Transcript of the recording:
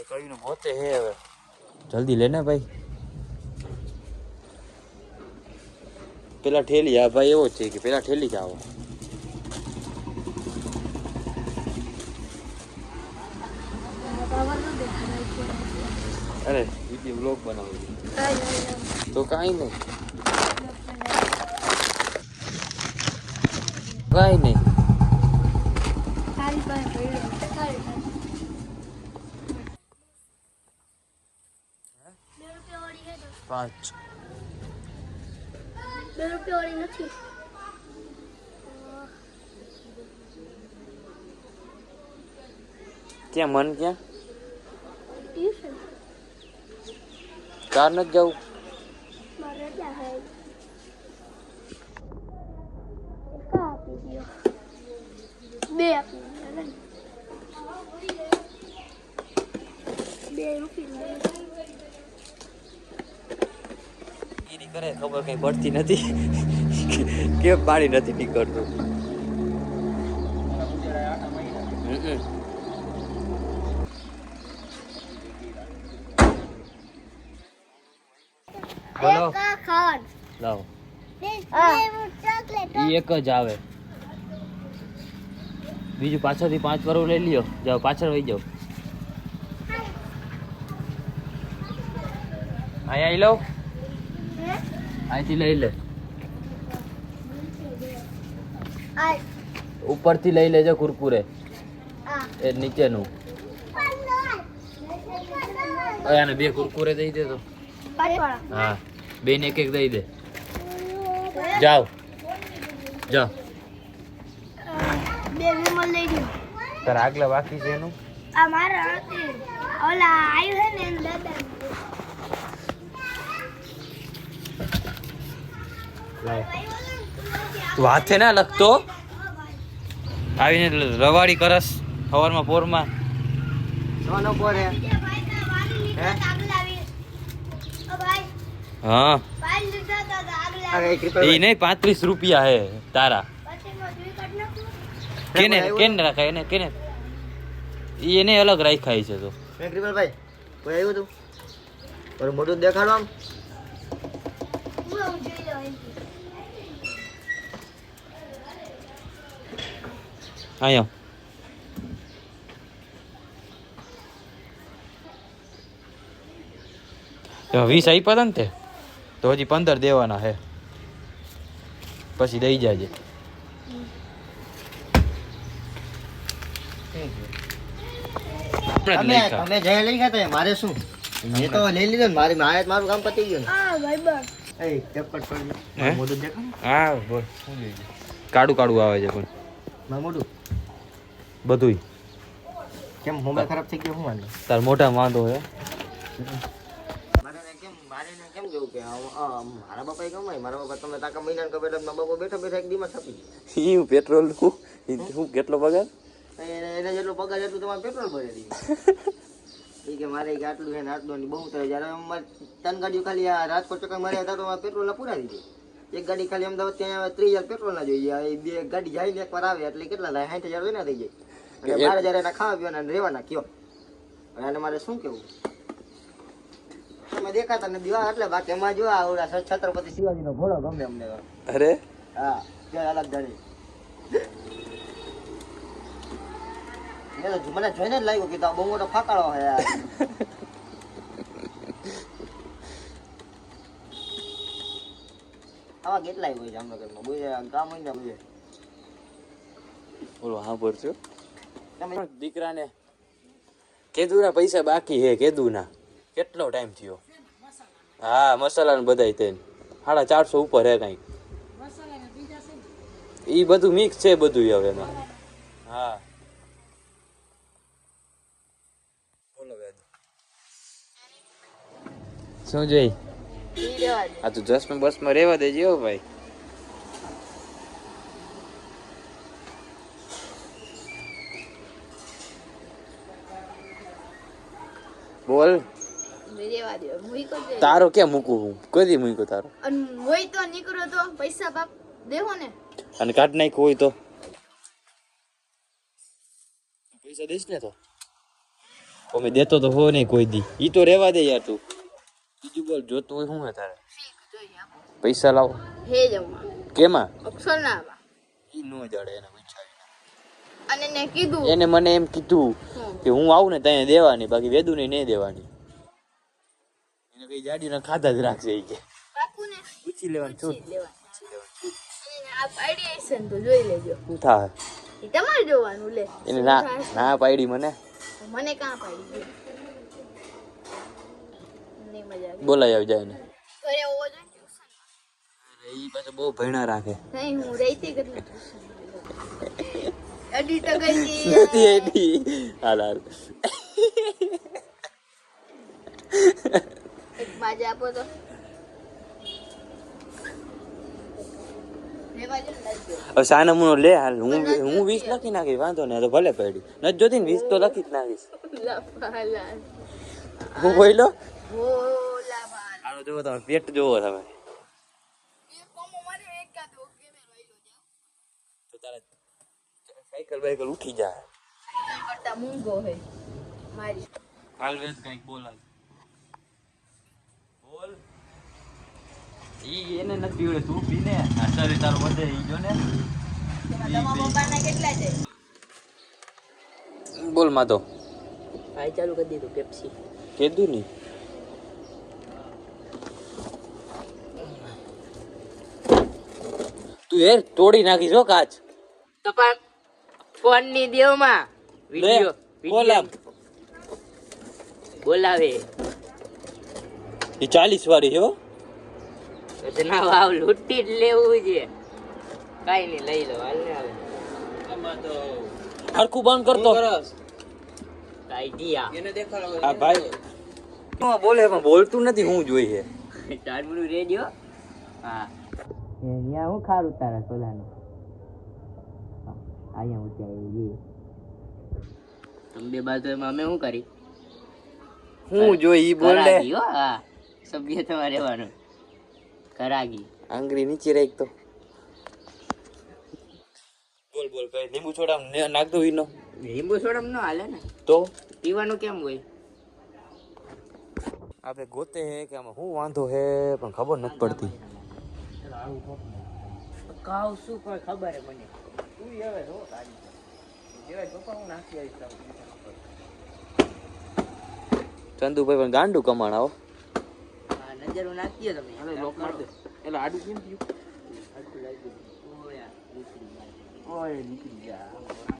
કઈ નું મોતે હે હવે જલ્દી લેને ભાઈ પેલા ઠેલી આ ભાઈ એવો છે કે પેલા ઠેલી જ આવો અરે વિડિયો બ્લોગ બનાવું તો કાઈ નહીં કાઈ નહીં પાંચ ₹2 નથી ક્યાં મન ક્યાં ટ્યુશન કાર નથી જવું મારે રજા હે કા આપી દો બે આપી દો ₹2 કરે ખબર કઈ પડતી નથી કેમ પાણી નથી નીકળતું બોલો લાવો ઈ એક જ આવે બીજું પાછળથી 5 વારું લઈ લ્યો જાઓ પાછળ વહી જાઓ અહીંયા આવી લો અહીંથી લઈ લે ઉપરથી લઈ લેજો કુરકુરે એ નીચેનું આને 2 કુરકુરે દઈ દે તો હા 2 ને એક દઈ દે જાઓ જાઓ 2 વિમલ લઈ ગયો તાર આગલા બાકી છે એનું આ મારા નથી ઓલા આવ્યું હે ને એન દાદા તું હાથે ના લખતો આવીને રવાડી કરસ સવારમાં પોરમાં સોનો પોરે હા એ નહીં 35 રૂપિયા હે તારા કેને કેને રાખાય એને કેને એને અલગ રાખાય છે તો ભાઈ કોઈ આવ્યું તું પર મોટું દેખાડો આમ આયો તો 20 આપ્યા હતા ને તે તો હજી 15 દેવાના હે પછી દઈ જાજે તમે જય લઈ ગયા તો મારે શું મેં તો લઈ લીધો ને મારી મારું કામ પતી ગયું હા ભાઈ બસ એ ચપટ પડી મોટું દેખાડો હા બોલ શું જોઈએ કાડું કાડું આવે છે પણ મારું મોટું બધુંય કેમ મોબાઈલ ખરાબ થઈ ગયો હું વાંધો તાર મોટા વાંધો હે મારે કેમ જોવું કે મારા બાપાએ કમાય મારા બાપા તમે તાકા મહિના કપે એટલે મારા બાપા બેઠા બેઠા એક દીમાં છપી ઈ પેટ્રોલ હું કેટલો પગાર એને જેટલો પગાર એટલું તમારે પેટ્રોલ ભરી દઈએ એ કે મારે આટલું છે ને આટલું બહુ થાય જ્યારે અમારે 3 ગાડીઓ ખાલી આ રાજકોટ ચક્કર માર્યા હતા તો પેટ્રોલના પૂરા દીધું એક ગાડી ખાલી અમદાવાદ ત્યાં 30,000 પેટ્રોલના જોઈએ બે ગાડી જાય ને એકવાર આવે એટલે કેટલા થાય 60,000 ના થઈ જાય અને 12,000 એના ખાવા પીવાના રહેવાના કયો અને મારે શું કેવું તમે દેખાતા ને દીવા એટલે બાકી એમાં જો આવડા છત્રપતિ શિવાજીનો ઘોડો ગમે અમને અરે હા ત્યાં અલગ ધણી મને જોઈને જ લાગ્યું કે બહુ મોટો ફાકાળો હે યાર આવા કેટલાય હોય જામનગરમાં બોલે ગામ હોય ને બોલે બોલો હા ભરજો તમે દીકરાને કેદુના પૈસા બાકી હે કેદુના કેટલો ટાઈમ થયો હા મસાલા ને બધાય તેને 450 ઉપર હે કઈ ઈ બધું મિક્સ છે બધું હવે એમાં હા બોલો બેન શું જોઈ આ તો 10 બસમાં રહેવા દેજે હો ભાઈ બોલ તારો ક્યાં મૂકું હું કદી મૂક્યો તારો હોય તો નીકળો તો પૈસા બાપ દેવો ને અને કાઢ નાખ્યો હોય તો પૈસા દઈશ ને તો અમે દેતો તો હો નહીં કોઈ દી. ઈ તો રહેવા દે યાર તું. બીજું બોલ, જોતું હોય શું હે તારે? પૈસા લાવો. હે જમવા કેમાં? અક્ષરનામાં. ઈ નો જડે એને પૂછાવીને. અને ને કીધું એને મને એમ કીધું કે હું આવું ને ત્યાં દેવાની, બાકી વેદુ ને નહીં દેવાની. એને કઈ જાડીને ખાધા જ રાખશે ઈ કે. પાકું ને પૂછી લેવાનું છું. અને આ આઈડિયા છે ને તો જોઈ લેજો. શું થાય? એ તમારે જોવાનું લે. એને ના પાડી મને. મને કાં પાડી ગયું નહીં મજા આવી. બોલાઈ આવી જાય ને. ઘરે હોવો જોઈએ ટ્યુશનમાં. ઈ પાછો બહુ ભણ્યા રાખે. નહીં હું રહીતી કેટલું ટ્યુશન અડી તો ગઈ નથી એડી. હાલ હાલ. એક બાજુ આપો તો હવે સાનમુનો લે હાલ. હું 20 લખી નાખીશ, વાંધો નહીં. તો ભલે પડી નથી જોતી ને 20 તો લખી જ નાખીશ. હું બોલ્યો હાલો. જોવો તમે પેટ જોવો તમે. તો તારે સાયકલ બાયકલ ઉઠી જાય. કરતા મૂંગો હે મારી હાલ વેદ કઈક બોલ. બોલ. ઈ એને નથી પીવડે, તું પીને. આ શરીર તારું વધે ઈ જો ને. તમારા પપ્પાના કેટલા છે? બોલ માતો. ભાઈ ચાલુ કરી દીધું પેપ્સી. કીધું ની. તું યાર તોડી નાખીશ હો કાચ. તો પણ ફોન ની દેવમાં વિડિયો કોલામ બોલાવે એ 40 વાળી છે હો. ના વાવ લૂંટી જ લેવું છે. કઈ નહીં લઈ લો હાલ ને હવે. હરખું બંધ કરતો. આઈડિયા આ ભાઈ હું બોલે પણ બોલતું નથી. હું જોઈએ તારબડું રેજો. હા અહીંયા હું ખારું તારા સોલાનું. અહીંયા ઊંચાઈ તમે બે બાજુ એમાં અમે શું કરી? હું જોઈ ઈ બોલે. કરાગી હો. હા સભ્ય તમારે રહેવાનું. કરાગી આંગળી નીચે રાખ તો. બોલ બોલ કઈ લીંબુ છોડા નાખ દો ઈનો. લીંબુ સોડમ નો હાલે ને. તો પીવાનું કેમ હોય? આપણે ગોતે હે કે આમાં શું વાંધો હે પણ ખબર નથી પડતી. કાવ શું પણ ખબર હે મને. ચંદુભાઈ પણ ગાંડું કમાણાઓ. હા નજરો નાખીએ તમે. હવે લોક માર દે. એટલે આડું કેમ થયું? આડું લાગી ગયું. ઓય નીકળી ગયા.